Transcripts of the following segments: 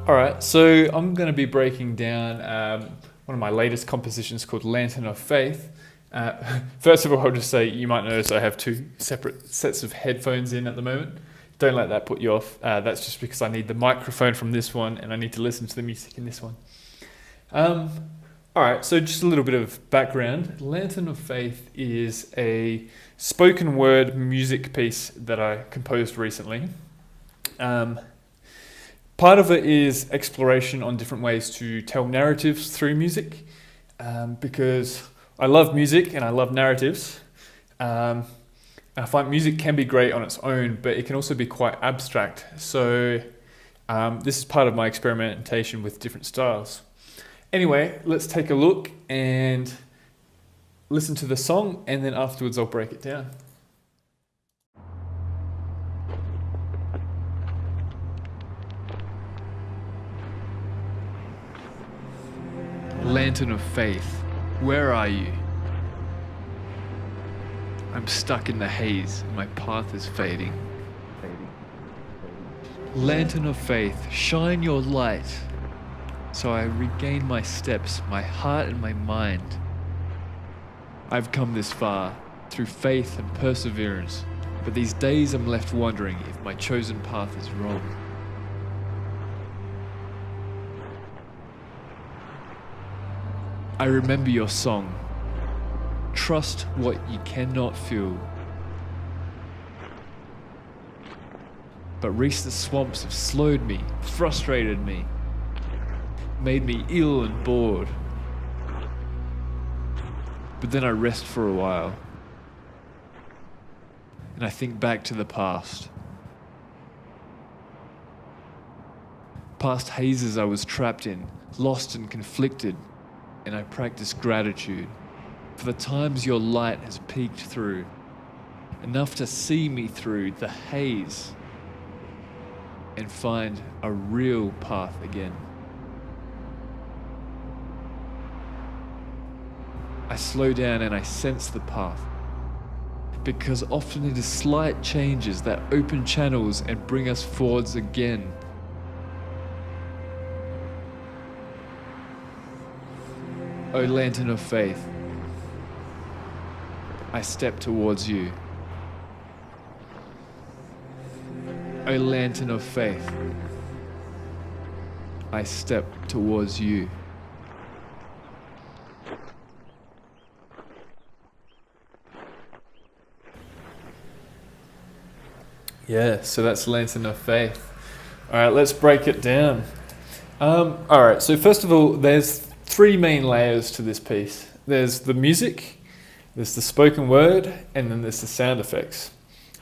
All right, so I'm going to be breaking down one of my latest compositions called Lantern of Faith. First of all, I'll just say you might notice I have two separate sets of headphones in at the moment. Don't let that put you off. That's just because I need the microphone from this one and I need to listen to the music in this one. All right, so just a little bit of background. Lantern of Faith is a spoken word music piece that I composed recently. Part of it is exploration on different ways to tell narratives through music, because I love music and I love narratives. I find music can be great on its own, but it can also be quite abstract. So this is part of my experimentation with different styles. Anyway, let's take a look and listen to the song, and then afterwards I'll break it down. Lantern of Faith, where are you? I'm stuck in the haze, and my path is fading. Lantern of Faith, shine your light, so I regain my steps, my heart and my mind. I've come this far, through faith and perseverance, but these days I'm left wondering if my chosen path is wrong. I remember your song. Trust what you cannot feel. But recent swamps have slowed me, frustrated me, made me ill and bored. But then I rest for a while, and I think back to the past. Past hazes I was trapped in, lost and conflicted. And I practice gratitude for the times your light has peeked through, enough to see me through the haze and find a real path again. I slow down and I sense the path, because often it is slight changes that open channels and bring us forwards again. O Lantern of Faith, I step towards you. O Lantern of Faith, I step towards you. Yeah, so that's Lantern of Faith. All right, let's break it down. All right, so first of all, there's three main layers to this piece. There's the music, there's the spoken word, and then there's the sound effects.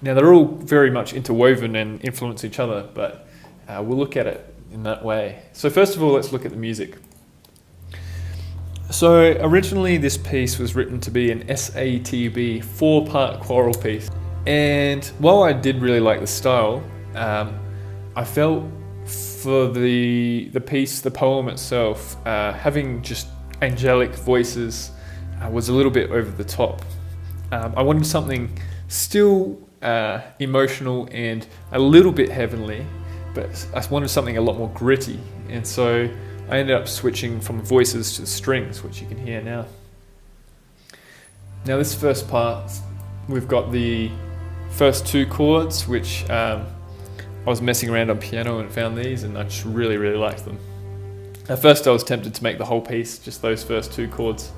Now they're all very much interwoven and influence each other, but we'll look at it in that way. So first of all, let's look at the music. So originally this piece was written to be an SATB 4-part choral piece. And while I did really like the style, I felt for the piece, the poem itself, having just angelic voices was a little bit over the top. I wanted something still emotional and a little bit heavenly, but I wanted something a lot more gritty. And so I ended up switching from voices to the strings, which you can hear now. Now this first part, we've got the first two chords, which I was messing around on piano and found these, and I just really, really liked them. At first I was tempted to make the whole piece just those first two chords.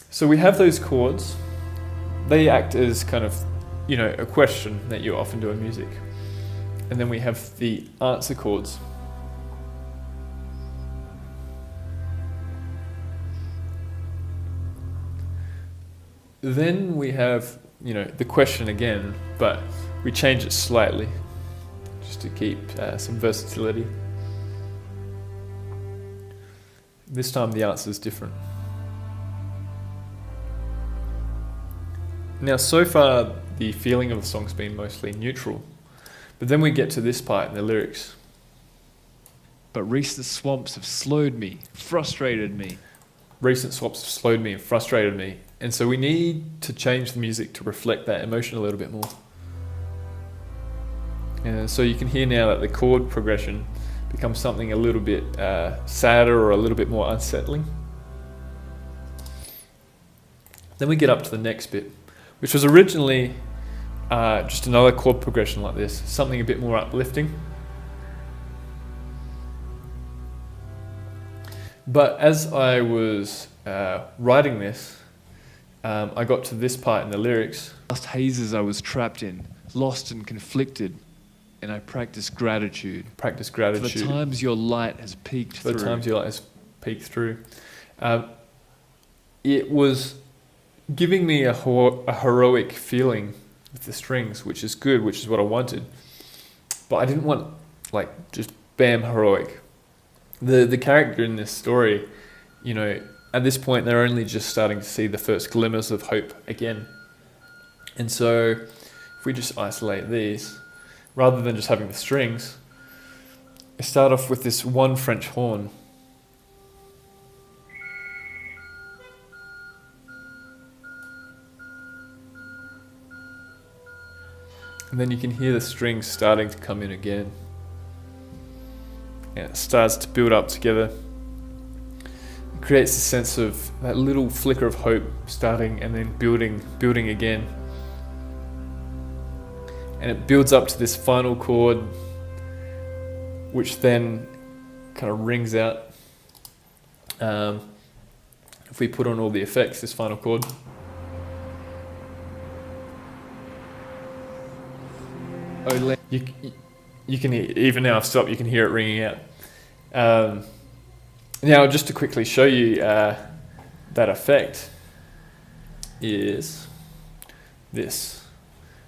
So we have those chords. They act as kind of, a question that you often do in music. And then we have the answer chords. Then we have, the question again, but we change it slightly just to keep some versatility. This time the answer is different. Now so far the feeling of the song's been mostly neutral, but then we get to this part in the lyrics. But recent swamps have slowed me, frustrated me. Recent swamps have slowed me and frustrated me. And so we need to change the music to reflect that emotion a little bit more. And so you can hear now that the chord progression becomes something a little bit sadder or a little bit more unsettling. Then we get up to the next bit, which was originally just another chord progression like this, something a bit more uplifting. But as I was writing this, I got to this part in the lyrics. Last hazes I was trapped in, lost and conflicted, and I practiced gratitude. Practice For gratitude. the times your light has peeked For through. the times your light has peeked through. It was giving me a heroic feeling with the strings, which is good, which is what I wanted. But I didn't want, like, just bam, heroic. The character in this story, you know, at this point they're only just starting to see the first glimmers of hope again. And so if we just isolate these, rather than just having the strings, I start off with this one French horn. And then you can hear the strings starting to come in again. And it starts to build up together. It creates a sense of that little flicker of hope starting and then building again. And it builds up to this final chord, which then kind of rings out. If we put on all the effects, this final chord. You can hear, even now I've stopped, you can hear it ringing out. Now, just to quickly show you that effect is this.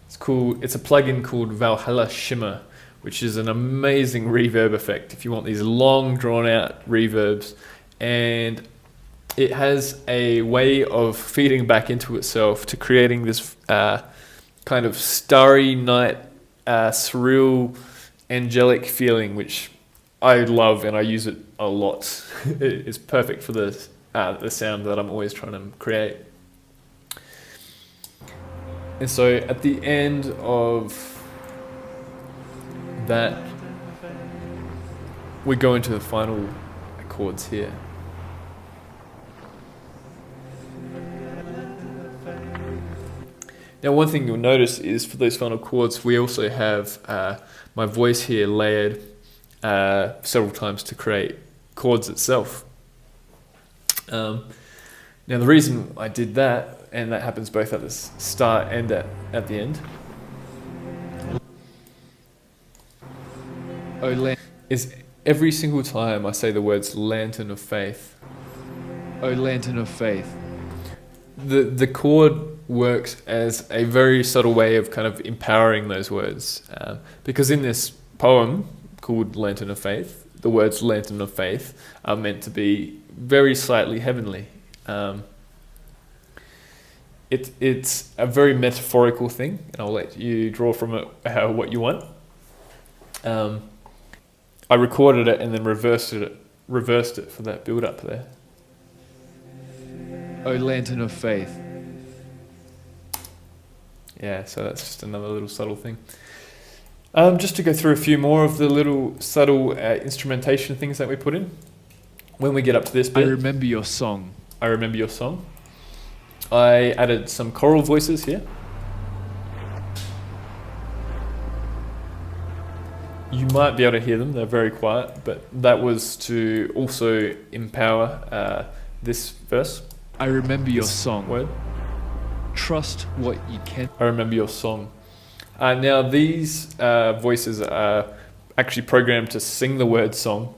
It's cool. It's a plugin called Valhalla Shimmer, which is an amazing reverb effect if you want these long, drawn-out reverbs. And it has a way of feeding back into itself to creating this kind of starry night, surreal, angelic feeling, which I love and I use it a lot. It's perfect for the sound that I'm always trying to create. And so at the end of that, we go into the final chords here. Now, one thing you'll notice is for those final chords, we also have my voice here layered several times to create chords itself. Now, the reason I did that, and that happens both at the start and at the end, is every single time I say the words lantern of faith. O lantern of faith. The chord works as a very subtle way of kind of empowering those words. Because in this poem called Lantern of Faith, the words Lantern of Faith are meant to be very slightly heavenly. It's a very metaphorical thing, and I'll let you draw from it what you want. I recorded it and then reversed it for that build up there. O lantern of faith. Yeah, so that's just another little subtle thing. Just to go through a few more of the little subtle instrumentation things that we put in. When we get up to this bit, I remember your song. I remember your song. I added some choral voices here. You might be able to hear them, they're very quiet, but that was to also empower this verse. I remember your song. Word. Trust what you can. I remember your song. Now these voices are actually programmed to sing the word song,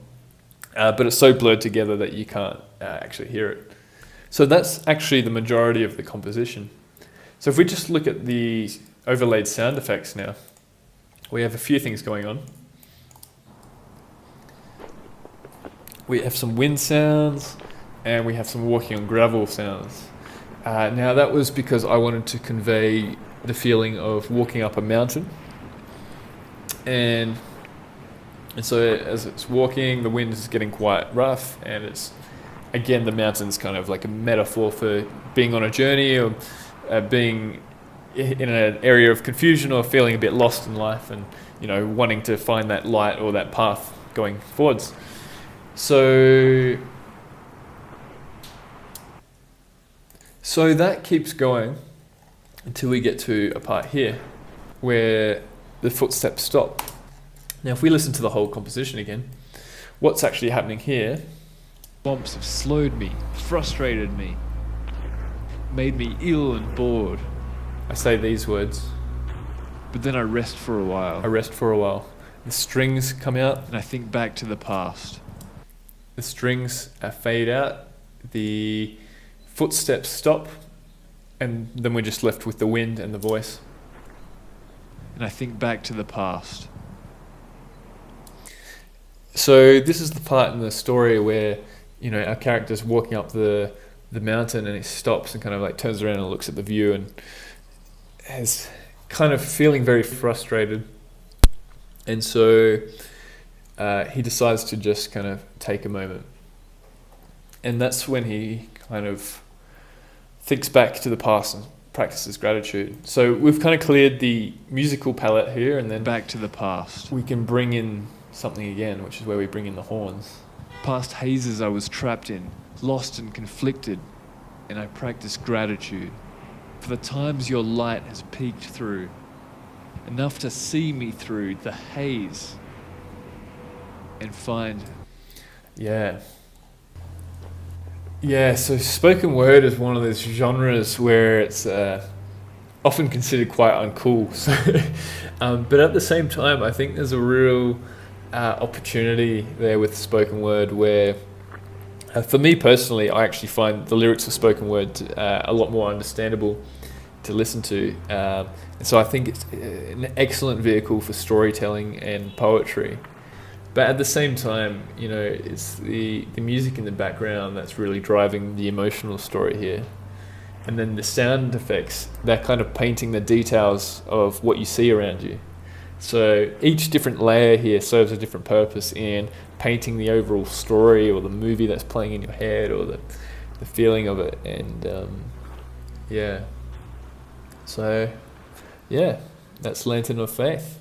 but it's so blurred together that you can't actually hear it. So that's actually the majority of the composition. So if we just look at the overlaid sound effects now, we have a few things going on. We have some wind sounds, and we have some walking on gravel sounds. Now that was because I wanted to convey the feeling of walking up a mountain. And so as it's walking, the wind is getting quite rough, and it's, again, the mountain's kind of like a metaphor for being on a journey or being in an area of confusion or feeling a bit lost in life, and wanting to find that light or that path going forwards. So that keeps going until we get to a part here where the footsteps stop. Now, if we listen to the whole composition again, what's actually happening here? Bumps have slowed me, frustrated me, made me ill and bored. I say these words. But then I rest for a while. I rest for a while. The strings come out. And I think back to the past. The strings fade out. The footsteps stop. And then we're just left with the wind and the voice. And I think back to the past. So this is the part in the story where, our character's walking up the mountain, and he stops and kind of like turns around and looks at the view and is kind of feeling very frustrated. And so he decides to just kind of take a moment. And that's when he kind of thinks back to the past and practices gratitude. So we've kind of cleared the musical palette here, and then Back to the past. we can bring in something again, which is where we bring in the horns. Past hazes I was trapped in, lost and conflicted, and I practice gratitude for the times your light has peeked through, enough to see me through the haze and find. Yeah, so spoken word is one of those genres where it's often considered quite uncool. So, but at the same time, I think there's a real opportunity there with spoken word where, for me personally, I actually find the lyrics of spoken word a lot more understandable to listen to. And so I think it's an excellent vehicle for storytelling and poetry. But at the same time, it's the music in the background that's really driving the emotional story here. And then the sound effects, they're kind of painting the details of what you see around you. So each different layer here serves a different purpose in painting the overall story or the movie that's playing in your head, or the feeling of it. And so that's Lantern of Faith.